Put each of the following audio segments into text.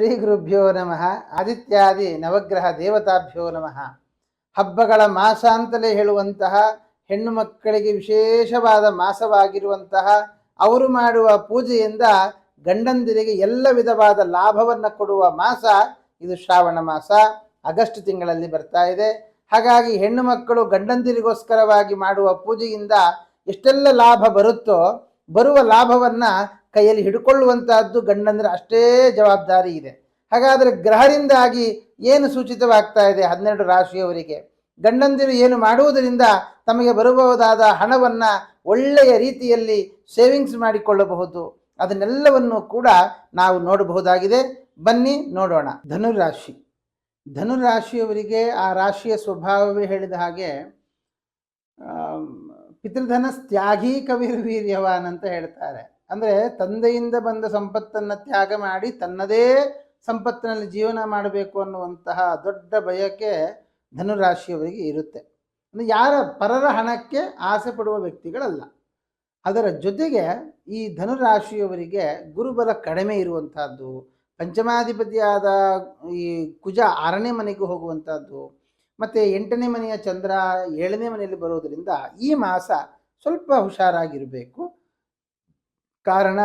ಶ್ರೀ ಗುರುಭ್ಯೋ ನಮಃ. ಆದಿತ್ಯಾದಿ ನವಗ್ರಹ ದೇವತಾಭ್ಯೋ ನಮಃ. ಹಬ್ಬಗಳ ಮಾಸ ಅಂತಲೇ ಹೇಳುವಂತಹ, ಹೆಣ್ಣು ಮಕ್ಕಳಿಗೆ ವಿಶೇಷವಾದ ಮಾಸವಾಗಿರುವಂತಹ, ಅವರು ಮಾಡುವ ಪೂಜೆಯಿಂದ ಗಂಡಂದಿರಿಗೆ ಎಲ್ಲ ವಿಧವಾದ ಲಾಭವನ್ನು ಕೊಡುವ ಮಾಸ ಇದು ಶ್ರಾವಣ ಮಾಸ. ಆಗಸ್ಟ್ ತಿಂಗಳಲ್ಲಿ ಬರ್ತಾ ಇದೆ. ಹಾಗಾಗಿ ಹೆಣ್ಣು ಮಕ್ಕಳು ಗಂಡಂದಿರಿಗೋಸ್ಕರವಾಗಿ ಮಾಡುವ ಪೂಜೆಯಿಂದ ಎಷ್ಟೆಲ್ಲ ಲಾಭ ಬರುತ್ತೋ, ಬರುವ ಲಾಭವನ್ನ ಕೈಯಲ್ಲಿ ಹಿಡ್ಕೊಳ್ಳುವಂತಹದ್ದು ಗಂಡಂದ್ರ ಅಷ್ಟೇ ಜವಾಬ್ದಾರಿ ಇದೆ. ಹಾಗಾದರೆ ಗ್ರಹದಿಂದಾಗಿ ಏನು ಸೂಚಿತವಾಗ್ತಾ ಇದೆ? 12 ರಾಶಿಯವರಿಗೆ ಗಂಡಂದಿರು ಏನು ಮಾಡುವುದರಿಂದ ತಮಗೆ ಬರಬಹುದಾದ ಹಣವನ್ನ ಒಳ್ಳೆಯ ರೀತಿಯಲ್ಲಿ ಸೇವಿಂಗ್ಸ್ ಮಾಡಿಕೊಳ್ಳಬಹುದು, ಅದನ್ನೆಲ್ಲವನ್ನು ಕೂಡ ನಾವು ನೋಡಬಹುದಾಗಿದೆ. ಬನ್ನಿ ನೋಡೋಣ. ಧನುರಾಶಿ. ಧನುರಾಶಿಯವರಿಗೆ ಆ ರಾಶಿಯ ಸ್ವಭಾವವೇ ಹೇಳಿದ ಹಾಗೆ ಪಿತೃಧನ ತ್ಯಾಗೀ ಕವಿರ್ವೀರ್ಯವಾನ್ ಅಂತ ಹೇಳ್ತಾರೆ. ಅಂದರೆ ತಂದೆಯಿಂದ ಬಂದ ಸಂಪತ್ತನ್ನು ತ್ಯಾಗ ಮಾಡಿ ತನ್ನದೇ ಸಂಪತ್ತಿನಲ್ಲಿ ಜೀವನ ಮಾಡಬೇಕು ಅನ್ನುವಂತಹ ದೊಡ್ಡ ಬಯಕೆ ಧನುರಾಶಿಯವರಿಗೆ ಇರುತ್ತೆ. ಅಂದರೆ ಯಾರ ಪರರ ಹಣಕ್ಕೆ ಆಸೆ ಪಡುವ ವ್ಯಕ್ತಿಗಳಲ್ಲ. ಅದರ ಜೊತೆಗೆ ಈ ಧನುರಾಶಿಯವರಿಗೆ ಗುರುಬಲ ಕಡಿಮೆ ಇರುವಂತಹದ್ದು, ಪಂಚಮಾಧಿಪತಿಯಾದ ಈ ಕುಜ 6ನೇ ಮನೆಗೆ ಹೋಗುವಂಥದ್ದು, ಮತ್ತು 8ನೇ ಮನೆಯ ಚಂದ್ರ 7ನೇ ಮನೆಯಲ್ಲಿ ಬರೋದರಿಂದ ಈ ಮಾಸ ಸ್ವಲ್ಪ ಹುಷಾರಾಗಿರಬೇಕು. ಕಾರಣ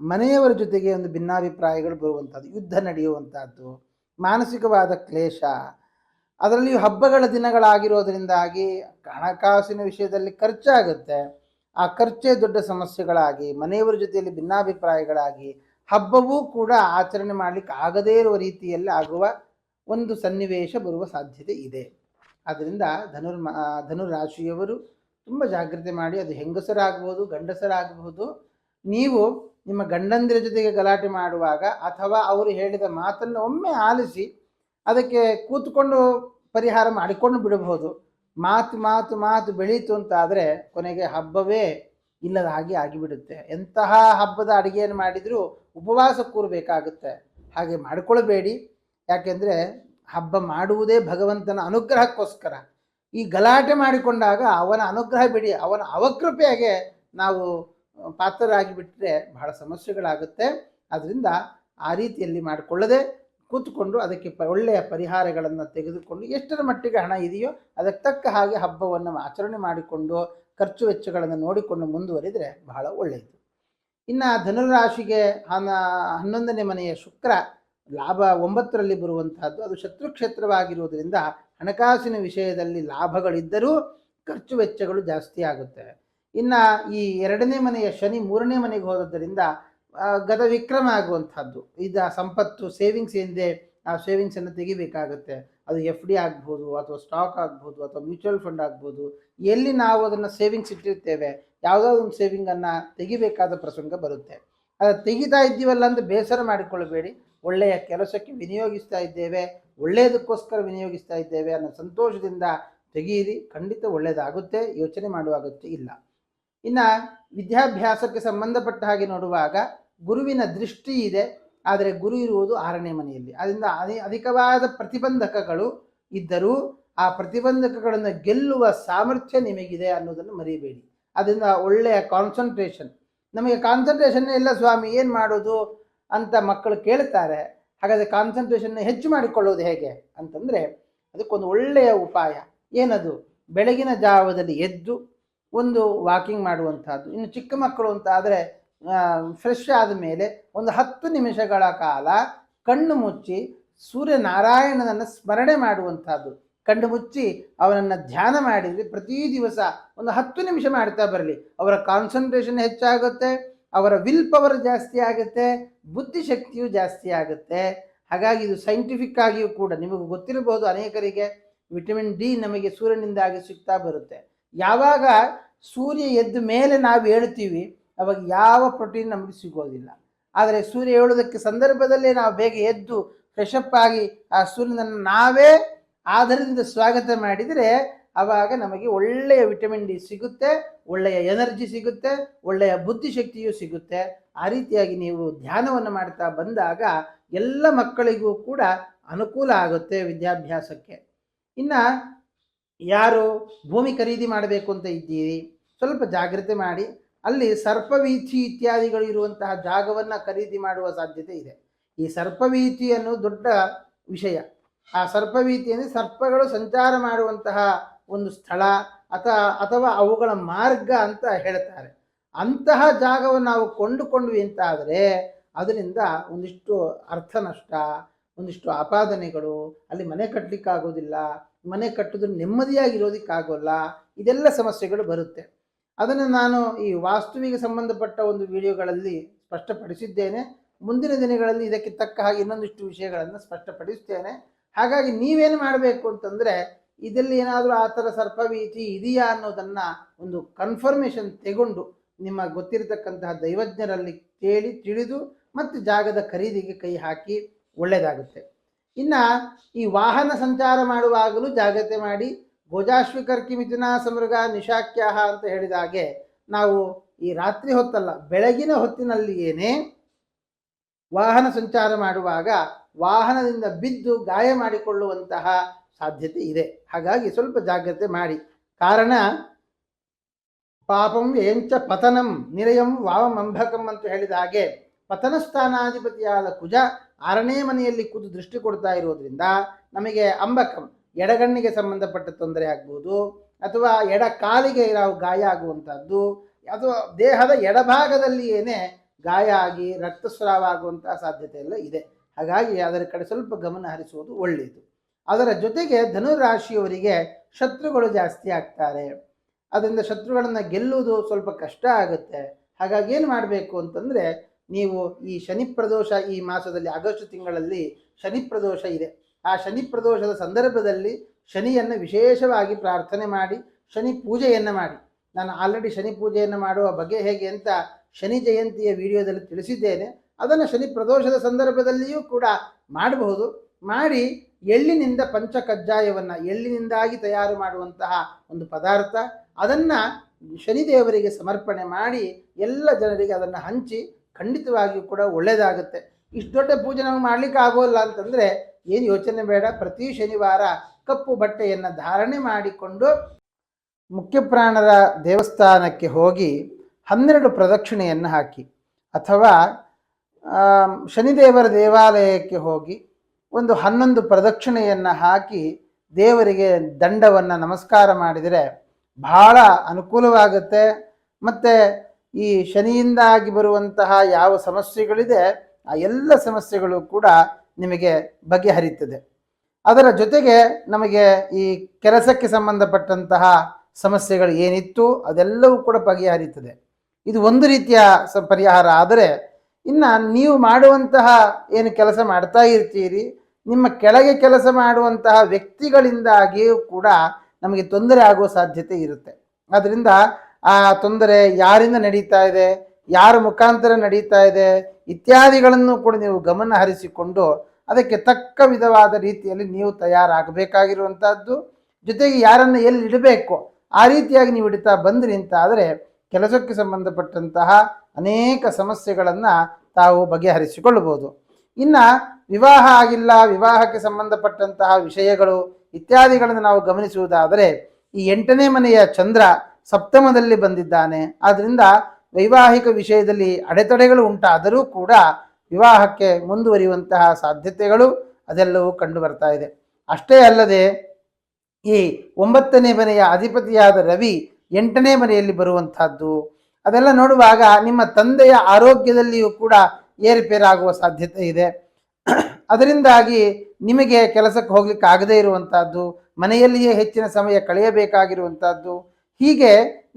ಮನೆಯವರ ಜೊತೆಗೆ ಒಂದು ಭಿನ್ನಾಭಿಪ್ರಾಯಗಳು ಬರುವಂಥದ್ದು, ಯುದ್ಧ ನಡೆಯುವಂಥದ್ದು, ಮಾನಸಿಕವಾದ ಕ್ಲೇಶ, ಅದರಲ್ಲಿಯೂ ಹಬ್ಬಗಳ ದಿನಗಳಾಗಿರೋದ್ರಿಂದಾಗಿ ಹಣಕಾಸಿನ ವಿಷಯದಲ್ಲಿ ಖರ್ಚಾಗುತ್ತೆ. ಆ ಖರ್ಚೇ ದೊಡ್ಡ ಸಮಸ್ಯೆಗಳಾಗಿ ಮನೆಯವರ ಜೊತೆಯಲ್ಲಿ ಭಿನ್ನಾಭಿಪ್ರಾಯಗಳಾಗಿ ಹಬ್ಬವೂ ಕೂಡ ಆಚರಣೆ ಮಾಡಲಿಕ್ಕೆ ಆಗದೇ ಇರುವ ರೀತಿಯಲ್ಲಿ ಆಗುವ ಒಂದು ಸನ್ನಿವೇಶ ಬರುವ ಸಾಧ್ಯತೆ ಇದೆ. ಆದ್ದರಿಂದ ಧನುರಾಶಿಯವರು ತುಂಬ ಜಾಗ್ರತೆ ಮಾಡಿ, ಅದು ಹೆಂಗಸರಾಗಬಹುದು ಗಂಡಸರಾಗಬಹುದು, ನೀವು ನಿಮ್ಮ ಗಂಡಂದಿರ ಜೊತೆಗೆ ಗಲಾಟೆ ಮಾಡುವಾಗ ಅಥವಾ ಅವರು ಹೇಳಿದ ಮಾತನ್ನು ಒಮ್ಮೆ ಆಲಿಸಿ ಅದಕ್ಕೆ ಕೂತ್ಕೊಂಡು ಪರಿಹಾರ ಮಾಡಿಕೊಂಡು ಬಿಡಬಹುದು. ಮಾತು ಮಾತು ಮಾತು ಬೆಳೀತು ಅಂತ ಆದರೆ ಕೊನೆಗೆ ಹಬ್ಬವೇ ಇಲ್ಲದ ಹಾಗೆ ಆಗಿಬಿಡುತ್ತೆ. ಎಂತಹ ಹಬ್ಬದ ಅಡುಗೆಯನ್ನು ಮಾಡಿದರೂ ಉಪವಾಸ ಕೂರಬೇಕಾಗುತ್ತೆ. ಹಾಗೆ ಮಾಡಿಕೊಳ್ಬೇಡಿ. ಯಾಕೆಂದರೆ ಹಬ್ಬ ಮಾಡುವುದೇ ಭಗವಂತನ ಅನುಗ್ರಹಕ್ಕೋಸ್ಕರ. ಈ ಗಲಾಟೆ ಮಾಡಿಕೊಂಡಾಗ ಅವನ ಅನುಗ್ರಹ ಬಿಡಿ, ಅವನ ಅವಕೃಪೆಯಾಗೆ ನಾವು ಪಾತ್ರರಾಗಿಬಿಟ್ರೆ ಬಹಳ ಸಮಸ್ಯೆಗಳಾಗುತ್ತೆ. ಆದ್ದರಿಂದ ಆ ರೀತಿಯಲ್ಲಿ ಮಾಡಿಕೊಳ್ಳದೆ ಕೂತ್ಕೊಂಡು ಅದಕ್ಕೆ ಒಳ್ಳೆಯ ಪರಿಹಾರಗಳನ್ನು ತೆಗೆದುಕೊಂಡು ಎಷ್ಟರ ಮಟ್ಟಿಗೆ ಹಣ ಇದೆಯೋ ಅದಕ್ಕೆ ತಕ್ಕ ಹಾಗೆ ಹಬ್ಬವನ್ನು ಆಚರಣೆ ಮಾಡಿಕೊಂಡು ಖರ್ಚು ವೆಚ್ಚಗಳನ್ನು ನೋಡಿಕೊಂಡು ಮುಂದುವರಿದರೆ ಬಹಳ ಒಳ್ಳೆಯದು. ಇನ್ನು ಧನುರಾಶಿಗೆ 11ನೇ ಮನೆಯ ಶುಕ್ರ ಲಾಭ 9ರಲ್ಲಿ ಬರುವಂತಹದ್ದು, ಅದು ಶತ್ರುಕ್ಷೇತ್ರವಾಗಿರುವುದರಿಂದ ಹಣಕಾಸಿನ ವಿಷಯದಲ್ಲಿ ಲಾಭಗಳಿದ್ದರೂ ಖರ್ಚು ವೆಚ್ಚಗಳು ಜಾಸ್ತಿ ಆಗುತ್ತೆ. ಇನ್ನು ಈ 2ನೇ ಮನೆಯ ಶನಿ 3ನೇ ಮನೆಗೆ ಹೋದದ್ದರಿಂದ ಗತ ವಿಕ್ರಮ ಆಗುವಂಥದ್ದು, ಇದು ಸಂಪತ್ತು ಸೇವಿಂಗ್ಸ್ ಏನಿದೆ ಆ ಸೇವಿಂಗ್ಸನ್ನು ತೆಗಿಬೇಕಾಗುತ್ತೆ. ಅದು FD ಆಗ್ಬೋದು, ಅಥವಾ ಸ್ಟಾಕ್ ಆಗ್ಬೋದು, ಅಥವಾ ಮ್ಯೂಚುವಲ್ ಫಂಡ್ ಆಗ್ಬೋದು. ಎಲ್ಲಿ ನಾವು ಅದನ್ನು ಸೇವಿಂಗ್ಸ್ ಇಟ್ಟಿರ್ತೇವೆ, ಯಾವುದಾದ್ರು ಒಂದು ಸೇವಿಂಗನ್ನು ತೆಗಿಬೇಕಾದ ಪ್ರಸಂಗ ಬರುತ್ತೆ. ಅದು ತೆಗಿತಾ ಇದ್ದೀವಲ್ಲ ಅಂತ ಬೇಸರ ಮಾಡಿಕೊಳ್ಳಬೇಡಿ. ಒಳ್ಳೆಯ ಕೆಲಸಕ್ಕೆ ವಿನಿಯೋಗಿಸ್ತಾ ಇದ್ದೇವೆ, ಒಳ್ಳೆಯದಕ್ಕೋಸ್ಕರ ವಿನಿಯೋಗಿಸ್ತಾ ಇದ್ದೇವೆ ಅನ್ನೋ ಸಂತೋಷದಿಂದ ತೆಗೀರಿ. ಖಂಡಿತ ಒಳ್ಳೆಯದಾಗುತ್ತೆ, ಯೋಚನೆ ಮಾಡುವ ಅಗತ್ಯ ಇಲ್ಲ. ಇನ್ನು ವಿದ್ಯಾಭ್ಯಾಸಕ್ಕೆ ಸಂಬಂಧಪಟ್ಟ ಹಾಗೆ ನೋಡುವಾಗ ಗುರುವಿನ ದೃಷ್ಟಿ ಇದೆ, ಆದರೆ ಗುರು ಇರುವುದು 6ನೇ ಮನೆಯಲ್ಲಿ. ಅದರಿಂದ ಅಧಿಕವಾದ ಪ್ರತಿಬಂಧಕಗಳು ಇದ್ದರೂ ಆ ಪ್ರತಿಬಂಧಕಗಳನ್ನು ಗೆಲ್ಲುವ ಸಾಮರ್ಥ್ಯ ನಿಮಗಿದೆ ಅನ್ನೋದನ್ನು ಮರಿಬೇಡಿ. ಅದರಿಂದ ಒಳ್ಳೆಯ ಕಾನ್ಸಂಟ್ರೇಷನ್. ನಮಗೆ ಕಾನ್ಸಂಟ್ರೇಷನ್ ಇಲ್ಲ ಸ್ವಾಮಿ, ಏನು ಮಾಡೋದು ಅಂತ ಮಕ್ಕಳು ಕೇಳ್ತಾರೆ. ಹಾಗಾದರೆ ಕಾನ್ಸಂಟ್ರೇಷನ್ನ ಹೆಚ್ಚು ಮಾಡಿಕೊಳ್ಳೋದು ಹೇಗೆ ಅಂತಂದರೆ ಅದಕ್ಕೊಂದು ಒಳ್ಳೆಯ ಉಪಾಯ. ಏನದು? ಬೆಳಗಿನ ಜಾವದಲ್ಲಿ ಎದ್ದು ಒಂದು ವಾಕಿಂಗ್ ಮಾಡುವಂಥದ್ದು. ಇನ್ನು ಚಿಕ್ಕ ಮಕ್ಕಳು ಅಂತ ಆದರೆ ಫ್ರೆಶ್ ಆದ ಮೇಲೆ ಒಂದು 10 ನಿಮಿಷಗಳ ಕಾಲ ಕಣ್ಣು ಮುಚ್ಚಿ ಸೂರ್ಯನಾರಾಯಣನನ್ನು ಸ್ಮರಣೆ ಮಾಡುವಂಥದ್ದು. ಕಣ್ಣು ಮುಚ್ಚಿ ಅವನನ್ನು ಧ್ಯಾನ ಮಾಡಿದರೆ ಪ್ರತಿ ದಿವಸ ಒಂದು 10 ನಿಮಿಷ ಮಾಡ್ತಾ ಬರಲಿ, ಅವರ ಕಾನ್ಸಂಟ್ರೇಷನ್ ಹೆಚ್ಚಾಗುತ್ತೆ, ಅವರ ವಿಲ್ ಪವರ್ ಜಾಸ್ತಿ ಆಗುತ್ತೆ, ಬುದ್ಧಿಶಕ್ತಿಯು ಜಾಸ್ತಿ ಆಗುತ್ತೆ. ಹಾಗಾಗಿ ಇದು ಸೈಂಟಿಫಿಕ್ ಆಗಿಯೂ ಕೂಡ ನಿಮಗೆ ಗೊತ್ತಿರಬಹುದು, ಅನೇಕರಿಗೆ ವಿಟಮಿನ್ ಡಿ ನಮಗೆ ಸೂರ್ಯನಿಂದಾಗಿ ಸಿಗ್ತಾ ಬರುತ್ತೆ. ಯಾವಾಗ ಸೂರ್ಯ ಎದ್ದ ಮೇಲೆ ನಾವು ಹೇಳ್ತೀವಿ ಅವಾಗ ಯಾವ ಪ್ರೋಟೀನ್ ನಮಗೆ ಸಿಗೋದಿಲ್ಲ. ಆದರೆ ಸೂರ್ಯ ಏಳೋದಕ್ಕೆ ಸಂದರ್ಭದಲ್ಲೇ ನಾವು ಬೇಗ ಎದ್ದು ಫ್ರೆಶಪ್ ಆಗಿ ಆ ಸೂರ್ಯನನ್ನು ನಾವೇ ಆಧಾರದಿಂದ ಸ್ವಾಗತ ಮಾಡಿದರೆ ಆವಾಗ ನಮಗೆ ಒಳ್ಳೆಯ ವಿಟಮಿನ್ ಡಿ ಸಿಗುತ್ತೆ, ಒಳ್ಳೆಯ ಎನರ್ಜಿ ಸಿಗುತ್ತೆ, ಒಳ್ಳೆಯ ಬುದ್ಧಿಶಕ್ತಿಯೂ ಸಿಗುತ್ತೆ. ಆ ರೀತಿಯಾಗಿ ನೀವು ಧ್ಯಾನವನ್ನು ಮಾಡ್ತಾ ಬಂದಾಗ ಎಲ್ಲ ಮಕ್ಕಳಿಗೂ ಕೂಡ ಅನುಕೂಲ ಆಗುತ್ತೆ ವಿದ್ಯಾಭ್ಯಾಸಕ್ಕೆ. ಇನ್ನು ಯಾರು ಭೂಮಿ ಖರೀದಿ ಮಾಡಬೇಕು ಅಂತ ಇದ್ದೀರಿ, ಸ್ವಲ್ಪ ಜಾಗ್ರತೆ ಮಾಡಿ. ಅಲ್ಲಿ ಸರ್ಪವೀಥಿ ಇತ್ಯಾದಿಗಳು ಇರುವಂತಹ ಜಾಗವನ್ನು ಖರೀದಿ ಮಾಡುವ ಸಾಧ್ಯತೆ ಇದೆ. ಈ ಸರ್ಪವೀತಿ ಅನ್ನೋದು ದೊಡ್ಡ ವಿಷಯ. ಆ ಸರ್ಪವೀತಿ ಅಂದರೆ ಸರ್ಪಗಳು ಸಂಚಾರ ಮಾಡುವಂತಹ ಒಂದು ಸ್ಥಳ ಅಥವಾ ಅವುಗಳ ಮಾರ್ಗ ಅಂತ ಹೇಳ್ತಾರೆ. ಅಂತಹ ಜಾಗವನ್ನು ನಾವು ಕೊಂಡುಕೊಂಡ್ವಿ ಅಂತ ಆದರೆ ಅದರಿಂದ ಒಂದಿಷ್ಟು ಅರ್ಥ ನಷ್ಟ, ಒಂದಿಷ್ಟು ಆಪಾದನೆಗಳು, ಅಲ್ಲಿ ಮನೆ ಕಟ್ಟಲಿಕ್ಕಾಗೋದಿಲ್ಲ, ಮನೆ ಕಟ್ಟಿದ್ರೆ ನೆಮ್ಮದಿಯಾಗಿರೋದಕ್ಕಾಗೋಲ್ಲ, ಇದೆಲ್ಲ ಸಮಸ್ಯೆಗಳು ಬರುತ್ತೆ. ಅದನ್ನು ನಾನು ಈ ವಾಸ್ತುವಿಗೆ ಸಂಬಂಧಪಟ್ಟ ಒಂದು ವಿಡಿಯೋಗಳಲ್ಲಿ ಸ್ಪಷ್ಟಪಡಿಸಿದ್ದೇನೆ. ಮುಂದಿನ ದಿನಗಳಲ್ಲಿ ಇದಕ್ಕೆ ತಕ್ಕ ಹಾಗೆ ಇನ್ನೊಂದಿಷ್ಟು ವಿಷಯಗಳನ್ನು ಸ್ಪಷ್ಟಪಡಿಸ್ತೇನೆ. ಹಾಗಾಗಿ ನೀವೇನು ಮಾಡಬೇಕು ಅಂತಂದರೆ, ಇದರಲ್ಲಿ ಏನಾದರೂ ಆ ಥರ ಸರ್ಪವೀತಿ ಇದೆಯಾ ಅನ್ನೋದನ್ನು ಒಂದು ಕನ್ಫರ್ಮೇಷನ್ ತೆಗೊಂಡು ನಿಮ್ಮ ಗೊತ್ತಿರತಕ್ಕಂತಹ ದೈವಜ್ಞರಲ್ಲಿ ಕೇಳಿ ತಿಳಿದು ಮತ್ತು ಜಾಗದ ಖರೀದಿಗೆ ಕೈ ಹಾಕಿ ಒಳ್ಳೆಯದಾಗುತ್ತೆ. ಇನ್ನು ಈ ವಾಹನ ಸಂಚಾರ ಮಾಡುವಾಗಲೂ ಜಾಗ್ರತೆ ಮಾಡಿ. ಗೋಜಾಶ್ವಿಕರ್ಕಿ ಮಿಥುನಾ ಸಮೃಗ ನಿಶಾಕ್ಯಾಹ ಅಂತ ಹೇಳಿದ ಹಾಗೆ ನಾವು ಈ ರಾತ್ರಿ ಹೊತ್ತಲ್ಲ, ಬೆಳಗಿನ ಹೊತ್ತಿನಲ್ಲಿಯೇನೇ ವಾಹನ ಸಂಚಾರ ಮಾಡುವಾಗ ವಾಹನದಿಂದ ಬಿದ್ದು ಗಾಯ ಮಾಡಿಕೊಳ್ಳುವಂತಹ ಸಾಧ್ಯತೆ ಇದೆ. ಹಾಗಾಗಿ ಸ್ವಲ್ಪ ಜಾಗ್ರತೆ ಮಾಡಿ. ಕಾರಣ ಪಾಪಂ ಏಂಚ ಪತನಂ ನಿರಯಂ ವಾವಮಂಭಕಂ ಅಂತ ಹೇಳಿದ ಹಾಗೆ ಪತನ ಸ್ಥಾನಾಧಿಪತಿಯಾದ ಕುಜ 6ನೇ ಮನೆಯಲ್ಲಿ ಕೂತು ದೃಷ್ಟಿ ಕೊಡ್ತಾ ಇರೋದ್ರಿಂದ ನಮಗೆ ಅಂಬಕಂ ಎಡಗಣ್ಣಿಗೆ ಸಂಬಂಧಪಟ್ಟ ತೊಂದರೆ ಆಗ್ಬೋದು, ಅಥವಾ ಎಡ ಕಾಲಿಗೆ ನಾವು ಗಾಯ ಆಗುವಂಥದ್ದು, ಅಥವಾ ದೇಹದ ಎಡಭಾಗದಲ್ಲಿ ಏನೇ ಗಾಯ ಆಗಿ ರಕ್ತಸ್ರಾವ ಆಗುವಂತಹ ಸಾಧ್ಯತೆ ಎಲ್ಲ ಇದೆ. ಹಾಗಾಗಿ ಅದರ ಕಡೆ ಸ್ವಲ್ಪ ಗಮನ ಹರಿಸುವುದು ಒಳ್ಳೆಯದು. ಅದರ ಜೊತೆಗೆ ಧನುರಾಶಿಯವರಿಗೆ ಶತ್ರುಗಳು ಜಾಸ್ತಿ ಆಗ್ತಾರೆ. ಅದರಿಂದ ಶತ್ರುಗಳನ್ನು ಗೆಲ್ಲುವುದು ಸ್ವಲ್ಪ ಕಷ್ಟ ಆಗುತ್ತೆ. ಹಾಗಾಗಿ ಏನು ಮಾಡಬೇಕು ಅಂತಂದರೆ, ನೀವು ಈ ಶನಿ ಪ್ರದೋಷ ಈ ಮಾಸದಲ್ಲಿ ಆಗಸ್ಟ್ ತಿಂಗಳಲ್ಲಿ ಶನಿ ಪ್ರದೋಷ ಇದೆ. ಆ ಶನಿ ಪ್ರದೋಷದ ಸಂದರ್ಭದಲ್ಲಿ ಶನಿಯನ್ನು ವಿಶೇಷವಾಗಿ ಪ್ರಾರ್ಥನೆ ಮಾಡಿ ಶನಿ ಪೂಜೆಯನ್ನು ಮಾಡಿ. ನಾನು ಆಲ್ರೆಡಿ ಶನಿ ಪೂಜೆಯನ್ನು ಮಾಡುವ ಬಗ್ಗೆ ಹೇಗೆ ಅಂತ ಶನಿ ಜಯಂತಿಯ ವಿಡಿಯೋದಲ್ಲಿ ತಿಳಿಸಿದ್ದೇನೆ. ಅದನ್ನು ಶನಿ ಪ್ರದೋಷದ ಸಂದರ್ಭದಲ್ಲಿಯೂ ಕೂಡ ಮಾಡಬಹುದು. ಮಾಡಿ ಎಳ್ಳಿನಿಂದ ಪಂಚಕಜ್ಜಾಯವನ್ನು, ಎಳ್ಳಿನಿಂದಾಗಿ ತಯಾರು ಮಾಡುವಂತಹ ಒಂದು ಪದಾರ್ಥ, ಅದನ್ನು ಶನಿದೇವರಿಗೆ ಸಮರ್ಪಣೆ ಮಾಡಿ ಎಲ್ಲ ಜನರಿಗೆ ಅದನ್ನು ಹಂಚಿ ಖಂಡಿತವಾಗಿಯೂ ಕೂಡ ಒಳ್ಳೆಯದಾಗುತ್ತೆ. ಇಷ್ಟು ದೊಡ್ಡ ಪೂಜೆ ನಾವು ಮಾಡಲಿಕ್ಕೆ ಆಗೋಲ್ಲ ಅಂತಂದರೆ ಏನು ಯೋಚನೆ ಬೇಡ. ಪ್ರತಿ ಶನಿವಾರ ಕಪ್ಪು ಬಟ್ಟೆಯನ್ನು ಧಾರಣೆ ಮಾಡಿಕೊಂಡು ಮುಖ್ಯಪ್ರಾಣರ ದೇವಸ್ಥಾನಕ್ಕೆ ಹೋಗಿ 12 ಪ್ರದಕ್ಷಿಣೆಯನ್ನು ಹಾಕಿ, ಅಥವಾ ಶನಿದೇವರ ದೇವಾಲಯಕ್ಕೆ ಹೋಗಿ ಒಂದು 11 ಪ್ರದಕ್ಷಿಣೆಯನ್ನು ಹಾಕಿ ದೇವರಿಗೆ ದಂಡವನ್ನು ನಮಸ್ಕಾರ ಮಾಡಿದರೆ ಬಹಳ ಅನುಕೂಲವಾಗುತ್ತೆ. ಮತ್ತು ಈ ಶನಿಯಿಂದಾಗಿ ಬರುವಂತಹ ಯಾವ ಸಮಸ್ಯೆಗಳಿದೆ ಆ ಎಲ್ಲ ಸಮಸ್ಯೆಗಳು ಕೂಡ ನಿಮಗೆ ಬಗೆಹರಿಯುತ್ತದೆ. ಅದರ ಜೊತೆಗೆ ನಮಗೆ ಈ ಕೆಲಸಕ್ಕೆ ಸಂಬಂಧಪಟ್ಟಂತಹ ಸಮಸ್ಯೆಗಳು ಏನಿತ್ತು ಅದೆಲ್ಲವೂ ಕೂಡ ಬಗೆಹರಿಯುತ್ತದೆ. ಇದು ಒಂದು ರೀತಿಯ ಪರಿಹಾರ. ಆದರೆ ಇನ್ನು ನೀವು ಮಾಡುವಂತಹ ಏನು ಕೆಲಸ ಮಾಡ್ತಾ ಇರ್ತೀರಿ, ನಿಮ್ಮ ಕೆಳಗೆ ಕೆಲಸ ಮಾಡುವಂತಹ ವ್ಯಕ್ತಿಗಳಿಂದಾಗಿಯೂ ಕೂಡ ನಮಗೆ ತೊಂದರೆ ಆಗುವ ಸಾಧ್ಯತೆ ಇರುತ್ತೆ. ಆದ್ದರಿಂದ ಆ ತೊಂದರೆ ಯಾರಿಂದ ನಡೀತಾ ಇದೆ, ಯಾರ ಮುಖಾಂತರ ನಡೀತಾ ಇದೆ ಇತ್ಯಾದಿಗಳನ್ನು ಕೂಡ ನೀವು ಗಮನ ಹರಿಸಿಕೊಂಡು ಅದಕ್ಕೆ ತಕ್ಕ ವಿಧವಾದ ರೀತಿಯಲ್ಲಿ ನೀವು ತಯಾರಾಗಬೇಕಾಗಿರುವಂಥದ್ದು. ಜೊತೆಗೆ ಯಾರನ್ನು ಎಲ್ಲಿ ಇಡಬೇಕು ಆ ರೀತಿಯಾಗಿ ನೀವು ಇಡ್ತಾ ಬಂದ್ರಿ ಅಂತ ಆದರೆ ಕೆಲಸಕ್ಕೆ ಸಂಬಂಧಪಟ್ಟಂತಹ ಅನೇಕ ಸಮಸ್ಯೆಗಳನ್ನು ತಾವು ಬಗೆಹರಿಸಿಕೊಳ್ಳಬಹುದು. ಇನ್ನು ವಿವಾಹ ಆಗಿಲ್ಲ, ವಿವಾಹಕ್ಕೆ ಸಂಬಂಧಪಟ್ಟಂತಹ ವಿಷಯಗಳು ಇತ್ಯಾದಿಗಳನ್ನು ನಾವು ಗಮನಿಸುವುದಾದರೆ ಈ 8ನೇ ಮನೆಯ ಚಂದ್ರ ಸಪ್ತಮದಲ್ಲಿ ಬಂದಿದ್ದಾನೆ. ಆದ್ದರಿಂದ ವೈವಾಹಿಕ ವಿಷಯದಲ್ಲಿ ಅಡೆತಡೆಗಳು ಉಂಟಾದರೂ ಕೂಡ ವಿವಾಹಕ್ಕೆ ಮುಂದುವರಿಯುವಂತಹ ಸಾಧ್ಯತೆಗಳು ಅದೆಲ್ಲವೂ ಕಂಡು ಬರ್ತಾ ಇದೆ. ಅಷ್ಟೇ ಅಲ್ಲದೆ ಈ 9ನೇ ಮನೆಯ ಅಧಿಪತಿಯಾದ ರವಿ 8ನೇ ಮನೆಯಲ್ಲಿ ಬರುವಂತಹದ್ದು ಅದೆಲ್ಲ ನೋಡುವಾಗ ನಿಮ್ಮ ತಂದೆಯ ಆರೋಗ್ಯದಲ್ಲಿಯೂ ಕೂಡ ಏರುಪೇರಾಗುವ ಸಾಧ್ಯತೆ ಇದೆ. ಅದರಿಂದಾಗಿ ನಿಮಗೆ ಕೆಲಸಕ್ಕೆ ಹೋಗ್ಲಿಕ್ಕೆ ಆಗದೇ ಇರುವಂತಹದ್ದು, ಮನೆಯಲ್ಲಿಯೇ ಹೆಚ್ಚಿನ ಸಮಯ ಕಳೆಯಬೇಕಾಗಿರುವಂತಹದ್ದು, ಹೀಗೆ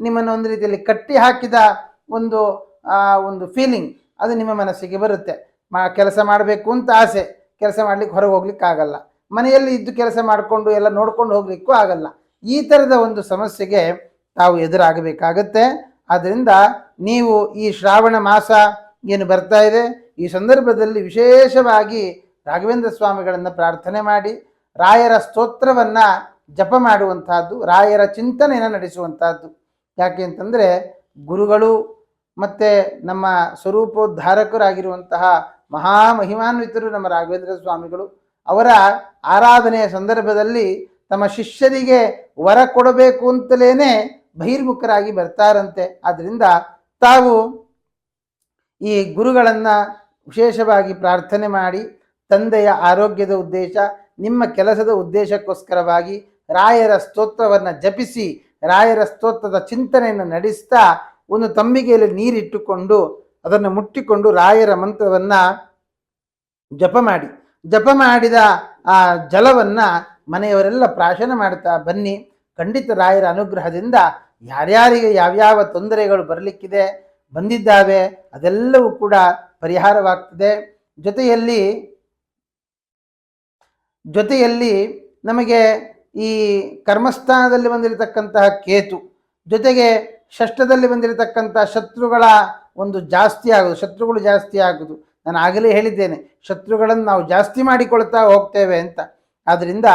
ನಿಮ್ಮನ್ನು ಒಂದು ರೀತಿಯಲ್ಲಿ ಕಟ್ಟಿ ಹಾಕಿದ ಒಂದು ಫೀಲಿಂಗ್ ಅದು ನಿಮ್ಮ ಮನಸ್ಸಿಗೆ ಬರುತ್ತೆ. ಕೆಲಸ ಮಾಡಬೇಕು ಅಂತ ಆಸೆ, ಕೆಲಸ ಮಾಡ್ಲಿಕ್ಕೆ ಹೊರಗೆ ಹೋಗ್ಲಿಕ್ಕೆ ಆಗಲ್ಲ, ಮನೆಯಲ್ಲಿ ಇದ್ದು ಕೆಲಸ ಮಾಡಿಕೊಂಡು ಎಲ್ಲ ನೋಡ್ಕೊಂಡು ಹೋಗ್ಲಿಕ್ಕೂ ಆಗಲ್ಲ. ಈ ಥರದ ಒಂದು ಸಮಸ್ಯೆಗೆ ತಾವು ಎದುರಾಗಬೇಕಾಗತ್ತೆ. ಆದ್ದರಿಂದ ನೀವು ಈ ಶ್ರಾವಣ ಮಾಸ ಏನು ಬರ್ತಾ ಇದೆ ಈ ಸಂದರ್ಭದಲ್ಲಿ ವಿಶೇಷವಾಗಿ ರಾಘವೇಂದ್ರ ಸ್ವಾಮಿಗಳನ್ನು ಪ್ರಾರ್ಥನೆ ಮಾಡಿ ರಾಯರ ಸ್ತೋತ್ರವನ್ನು ಜಪ ಮಾಡುವಂತಹದ್ದು, ರಾಯರ ಚಿಂತನೆಯನ್ನು ನಡೆಸುವಂತಹದ್ದು. ಯಾಕೆ ಅಂತಂದರೆ ಗುರುಗಳು ಮತ್ತು ನಮ್ಮ ಸ್ವರೂಪೋದ್ಧಾರಕರಾಗಿರುವಂತಹ ಮಹಾಮಹಿಮಾನ್ವಿತರು ನಮ್ಮ ರಾಘವೇಂದ್ರ ಸ್ವಾಮಿಗಳು. ಅವರ ಆರಾಧನೆಯ ಸಂದರ್ಭದಲ್ಲಿ ತಮ್ಮ ಶಿಷ್ಯರಿಗೆ ವರ ಕೊಡಬೇಕು ಅಂತಲೇ ಬಹಿರ್ಮುಖರಾಗಿ ಬರ್ತಾರಂತೆ. ಆದ್ದರಿಂದ ತಾವು ಈ ಗುರುಗಳನ್ನು ವಿಶೇಷವಾಗಿ ಪ್ರಾರ್ಥನೆ ಮಾಡಿ ತಂದೆಯ ಆರೋಗ್ಯದ ಉದ್ದೇಶ, ನಿಮ್ಮ ಕೆಲಸದ ಉದ್ದೇಶಕ್ಕೋಸ್ಕರವಾಗಿ ರಾಯರ ಸ್ತೋತ್ರವನ್ನು ಜಪಿಸಿ ರಾಯರ ಸ್ತೋತ್ರದ ಚಿಂತನೆಯನ್ನು ನಡೆಸ್ತಾ ಒಂದು ತಂಬಿಗೆಯಲ್ಲಿ ನೀರಿಟ್ಟುಕೊಂಡು ಅದನ್ನು ಮುಟ್ಟಿಕೊಂಡು ರಾಯರ ಮಂತ್ರವನ್ನು ಜಪ ಮಾಡಿದ ಆ ಜಲವನ್ನು ಮನೆಯವರೆಲ್ಲ ಪ್ರಾಶನ ಮಾಡ್ತಾ ಬನ್ನಿ. ಖಂಡಿತ ರಾಯರ ಅನುಗ್ರಹದಿಂದ ಯಾರ್ಯಾರಿಗೆ ಯಾವ್ಯಾವ ತೊಂದರೆಗಳು ಬರಲಿಕ್ಕಿದೆ ಬಂದಿದ್ದಾವೆ ಅದೆಲ್ಲವೂ ಕೂಡ ಪರಿಹಾರವಾಗ್ತದೆ. ಜೊತೆಯಲ್ಲಿ ನಮಗೆ ಈ ಕರ್ಮಸ್ಥಾನದಲ್ಲಿ ಬಂದಿರತಕ್ಕಂತಹ ಕೇತು ಜೊತೆಗೆ ಷಷ್ಠದಲ್ಲಿ ಬಂದಿರತಕ್ಕಂಥ ಶತ್ರುಗಳ ಒಂದು ಶತ್ರುಗಳು ಜಾಸ್ತಿ ಆಗುವುದು. ನಾನು ಆಗಲೇ ಹೇಳಿದ್ದೇನೆ, ಶತ್ರುಗಳನ್ನು ನಾವು ಜಾಸ್ತಿ ಮಾಡಿಕೊಳ್ತಾ ಹೋಗ್ತೇವೆ ಅಂತ. ಆದ್ದರಿಂದ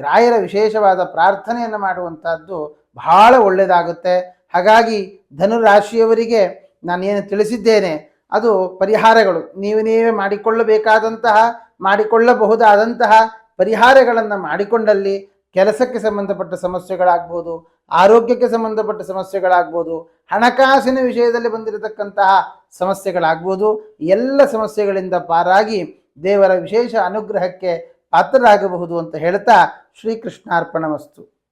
ರಾಯರ ವಿಶೇಷವಾದ ಪ್ರಾರ್ಥನೆಯನ್ನು ಮಾಡುವಂತಹದ್ದು ಬಹಳ ಒಳ್ಳೆಯದಾಗುತ್ತೆ. ಹಾಗಾಗಿ ಧನುರಾಶಿಯವರಿಗೆ ನಾನೇನು ತಿಳಿಸಿದ್ದೇನೆ ಅದು ಪರಿಹಾರಗಳು, ನೀವೇ ಮಾಡಿಕೊಳ್ಳಬಹುದಾದಂತಹ ಪರಿಹಾರಗಳನ್ನು ಮಾಡಿಕೊಂಡಲ್ಲಿ ಕೆಲಸಕ್ಕೆ ಸಂಬಂಧಪಟ್ಟ ಸಮಸ್ಯೆಗಳಾಗ್ಬೋದು, ಆರೋಗ್ಯಕ್ಕೆ ಸಂಬಂಧಪಟ್ಟ ಸಮಸ್ಯೆಗಳಾಗ್ಬೋದು, ಹಣಕಾಸಿನ ವಿಷಯದಲ್ಲಿ ಬಂದಿರತಕ್ಕಂತಹ ಸಮಸ್ಯೆಗಳಾಗ್ಬೋದು, ಎಲ್ಲ ಸಮಸ್ಯೆಗಳಿಂದ ಪಾರಾಗಿ ದೇವರ ವಿಶೇಷ ಅನುಗ್ರಹಕ್ಕೆ ಪಾತ್ರರಾಗಬಹುದು ಅಂತ ಹೇಳ್ತಾ ಶ್ರೀಕೃಷ್ಣಾರ್ಪಣಮಸ್ತು.